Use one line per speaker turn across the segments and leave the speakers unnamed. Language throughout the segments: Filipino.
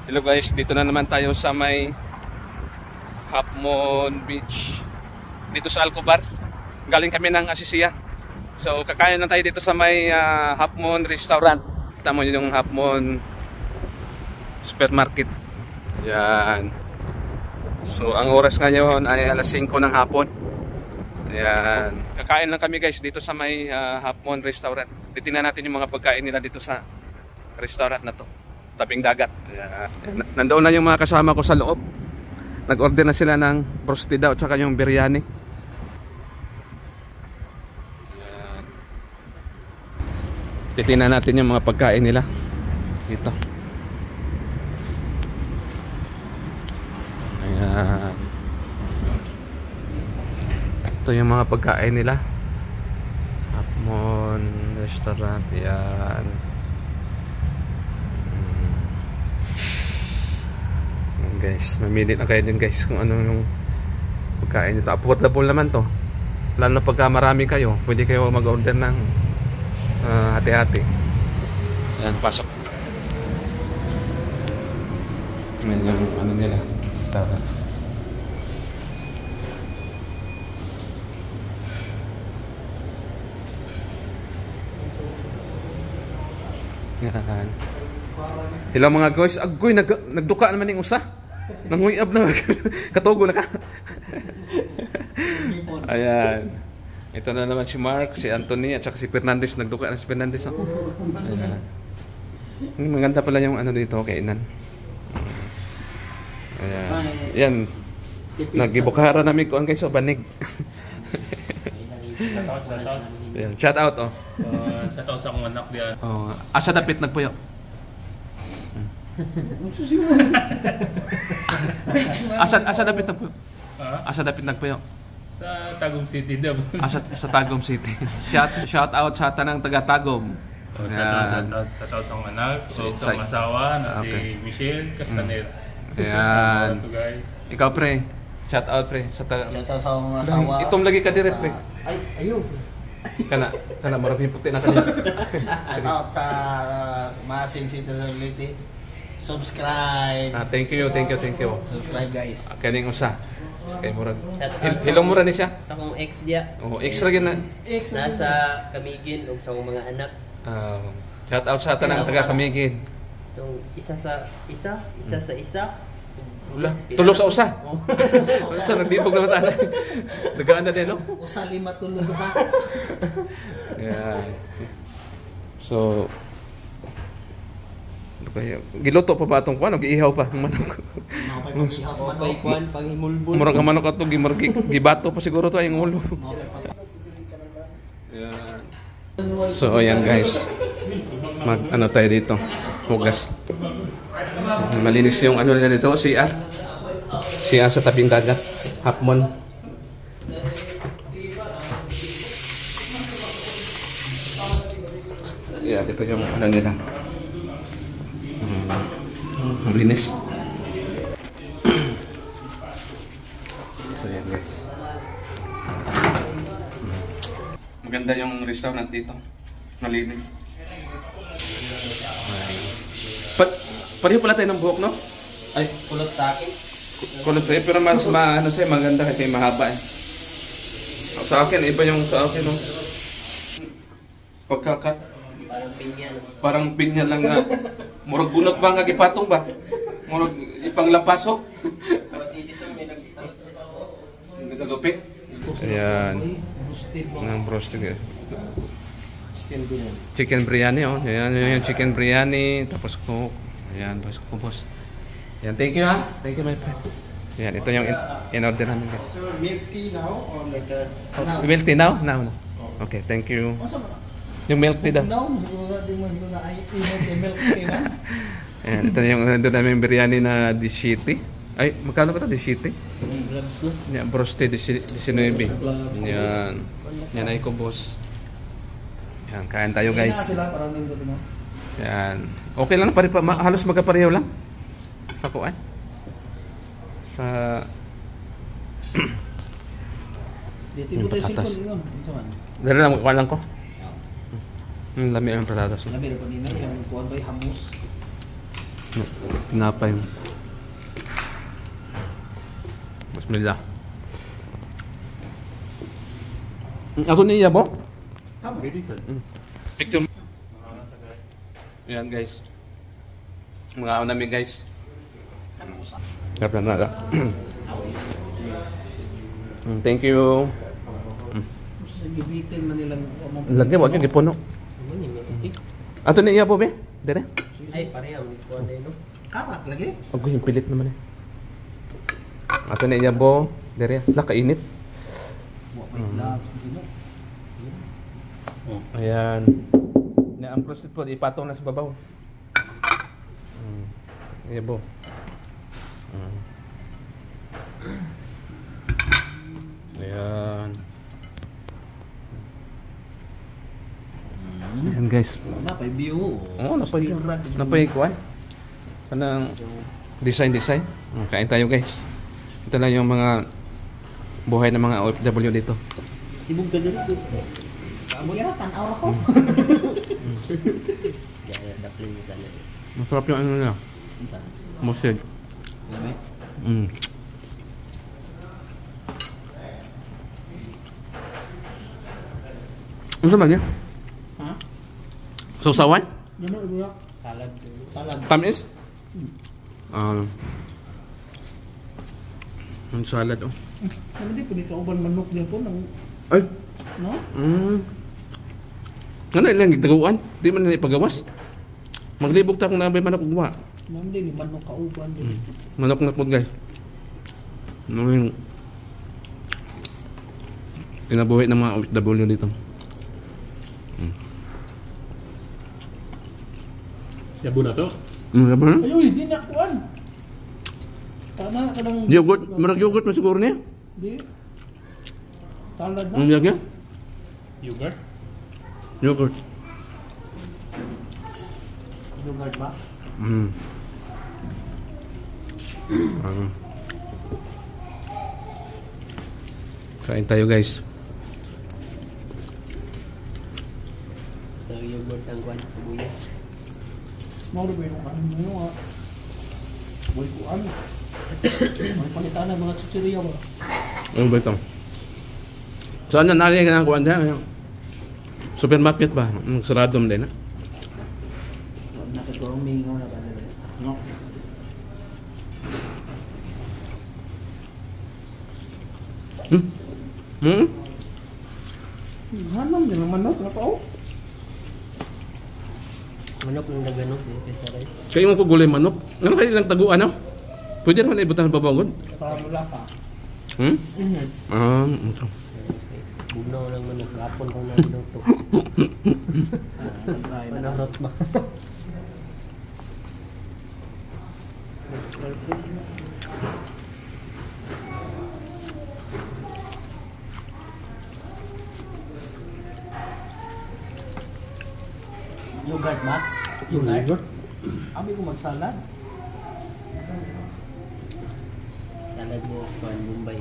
Hello guys, dito na naman tayo sa may Half Moon Beach. Dito sa Alcobar. Galing kami ng Asisia. So kakain na tayo dito sa may Half Moon Restaurant. Tama yung Half Moon Supermarket. Yan. So ang oras ngayon ay alas 5 ng hapon. Yan. Kakain lang kami guys dito sa may Half Moon Restaurant. Titingnan natin yung mga pagkain nila dito sa restaurant na to. Tabing dagat. Yan. Nandoon na yung mga kasama ko sa loob. Nag-order na sila ng broasted daw at saka yung biryani. Yan. Titingnan natin yung mga pagkain nila dito. Ayan. Ito yung mga pagkain nila. Half Moon Restaurant. Yan. Guys, mamili na kayo din guys kung ano yung pagkain nito. Affordable naman to. Lalo na pagka marami kayo, pwede kayo mag-order ng hati-hati. Ayan, pasok. Ayan yung ano nila. Sarap. Yan. Hello mga guys. Agoy, nagduka naman yung usa. Nanguyab na. Katugo na ka. Ayan. Ito na naman si Mark, si Anthony, at saka si Fernandez. Nagduka na si Fernandez. Oh. Ayan. Maganda pala yung ano dito, kainan. Ayan. Ayan. Nag-ibukara namin ko ang guys sa banig. Ayan. Shout out, oh.
Shout out sa akong anak diyan.
Oh, asa dapit nagpuyo. Asa dapit nagpuyo? Asa dapit nagpuyo?
Sa Tagum City daw.
Sa Tagum City. Shout out sa tanang taga Tagum.
Shout out sa akong anak, sa asawa na si Michelle Castaneda.
Ayan. Ikaw pre, shout out pre sa taga.
Shout out sa akong asawa.
Itom lagi ka dire pre.
Ay, ayun.
Kana marami puti na kanila.
Shout out sa Masing City Society. Subscribe.
Thank you.
Subscribe guys.
Kaning usa. Kay murag. Hello mura ni siya.
Sa kong ex dia.
Oh, extra gyud na.
Nasa Kamigin ug sa akong mga anak.
Shout out sa tanang taga Kamigin.
Itong isa sa isa.
Wala, tulo sa usa. Sa nagbibog naman tayo. Dagaan na din, no?
Usa 5 tulog ha.
Yeah. So giluto pa ba itong kuwan? Giihaw pa ang manok.
Pag-kuan, pag-imulbul.
Murag ang manok ito, gibato pa siguro ito ay ang ulo. So ayan guys, ano tayo dito, hugas. Malinis yung ano nila dito, CR sa tabing dagat, Half Moon. Yeah, dito yung ano nila. Malinis. So yan guys. Maganda yung restaurant dito. Malinis. Pareho pala tayo ng buhok, no?
Ay, kulot sa akin.
Kulot sa'yo, pero mas ano sa'yo, maganda kasi mahaba eh. Sa akin, iba yung sa akin, no? Pagkakat.
Parang pinya.
Parang pinya lang nga. Murag bunot ba nga gipatong ba? Murag ipanglapaso.
Kasi di sa may
Nagagupit. Ayan. Ang broasted. Chicken biryani, oh. Ayan yung chicken biryani. Tapos cook. Ayan, tapos boss. Ayan, thank you ha. Thank you my friend. Ayan, ito yung in-order namin guys.
So, milk tea now or later?
Milk tea now? Now. Okay, thank you. Yung milk tea daw.
Now, di mo na ay milk tea ba?
Ayan, ito yung nandun namin biryani na dishiti. Ay, magkano ba ito? Dishiti? Yan, broasted, 19. Yan. Yan ay ko, boss. Yan, kain tayo guys. Yan. Okay lang, halos magkapareho lang. Sa kuan. Sa...
Dito tayo
patatas.
silpon.
Dali lang, kuan lang ko. Lami ang patatas.
Lami rin po nila, yung kuwan ba'y hamus.
Tinapay. Bismillah. Ako niya po?
Very sad.
Picture. Ayan guys. Mga ako namin guys. Kapag na. Thank you.
Sa gibitin man nilang
Lagi, wag yung gipuno. Ato niya po be? Dire?
Ay, pareha. May kuwan na yun.
karak lagi.
Ako yung pilit naman eh. Ato niya po. Dire. Kainit.
Wa pa love sige mo.
Ayan. Na ang proceed po, ipatong na sa babaw. Ayan po. Ayan. Ayan guys.
Na pa view.
Oo, napay kuan. Kanang design. Kain tayo guys. Ito lang yung mga buhay ng mga OFW dito.
Sibog ka dito.
Amo ira tan-aw ako.
Gaya, dapling sa sana.
Masarap yung ano nila. Musig.
Labi.
Ano naman yan?
Ha?
Sausawan?
Ano ibuya?
Salad.
Salad.
Tamis? Ang salad oh.
Ano di pwede ka uban manok din po nang
Ay!
no?
Ano ilang gitaguan? Di man nila ipagawas? Maglibog ta kung nabay manok ugwa.
Ma'am di manok ka uban din.
Manok na po guys. Ano yung kinabuhi ng mga OFW dito.
Yabu na to.
Ano ba?
Ayoy, di na kuan. Kana kanang
Yogurt, marag yogurt mo siguro niya?
di salad na.
Ang yagya?
Yogurt.
Yogurt.
Yogurt ba?
Kain tayo guys.
Ito yung yogurt ang kuwan. Sibuyas.
Mao ba yung kanin mo nga. Boy kuan. May palitan na mga chichirya ba?
Ano ba ito? Saan na nalagay ka ng kuwan dyan? Supermarket ba? Sarado mo din ha?
Nakaturong mingaw na ba nila? No. Hanam din ang manok na tao.
Manok ng naganok din kaysa rice.
Kayo mo po gulay manok? Ano kayo lang taguan no? Pwede naman ibutan ng babawgon?
Para mula ka.
Ito.
Bugnaw ng manok. Gapon kong naginuto.
Nag-try na.
Manarot ba?
Yogurt ba? Yogurt? Abi ko magsalad.
Salad niya kuwan Bombay.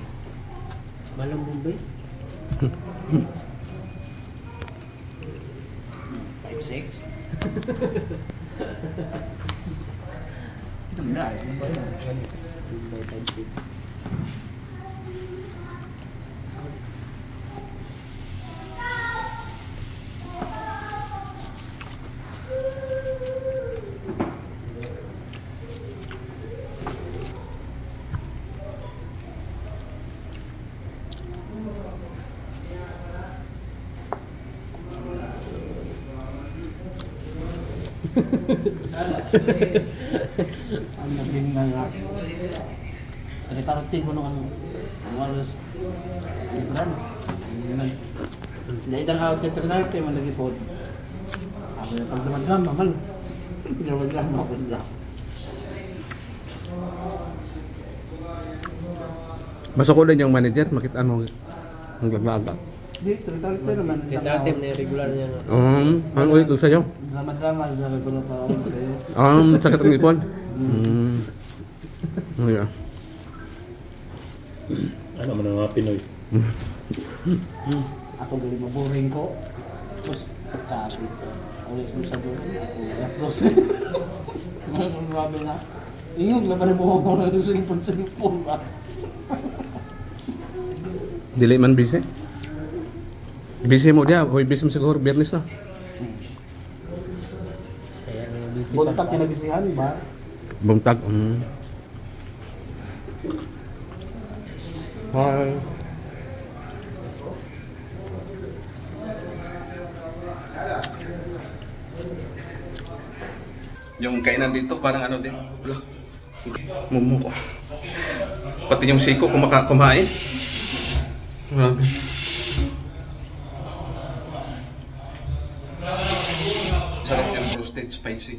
Malang Bombay?
5-6. Ganda eh.
Bombay type 6.
Ang naging nga. Taritarati ko nung waras. Libran. Dahil ang awat sa taritarati man lagi po. Ako yung pagdaman-drama man. Pagdaman-drama ako nila.
Basta ko din yung manager, makita mo ang gagmaga.
Di, taritarati naman.
Tentative na yung regular niya. No?
Ano ulit ko sa'yo?
Drama-drama. Sabi ko na pa ako kayo.
Sakit ang ipon? Yeah.
Ano man ang mga Pinoy?
Ako galing maboring ko. Tapos, sa dito. Alis mo sa doon. Tapos. Ang grabe na. Iyong laban mo mo na sa cellphone ba?
Dili man busy. Busy mo dia, hoy busy mo siguro business na.
Kaya busy pa.
Buntag kinabisihan ba?
Buntag. Hi. Yung kainan dito parang ano din. Wala. Mumuko. Pati yung siko kumain. Grabe. Sarap yung roasted spicy.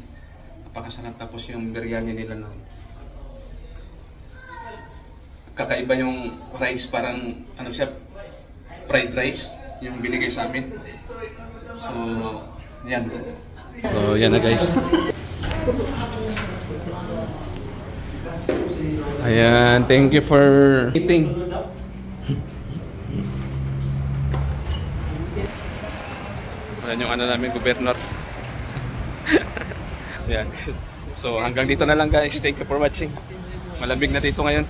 Napakasarap, tapos yung biryani nila na kakaiba yung rice, parang ano siya, fried rice yung binigay sa amin. So, yan. So, yan na guys. Ayan, thank you for eating. Ayan yung ano namin, Gobernador. Ayan. So hanggang dito na lang guys. Thank you for watching. Malamig na dito ngayon.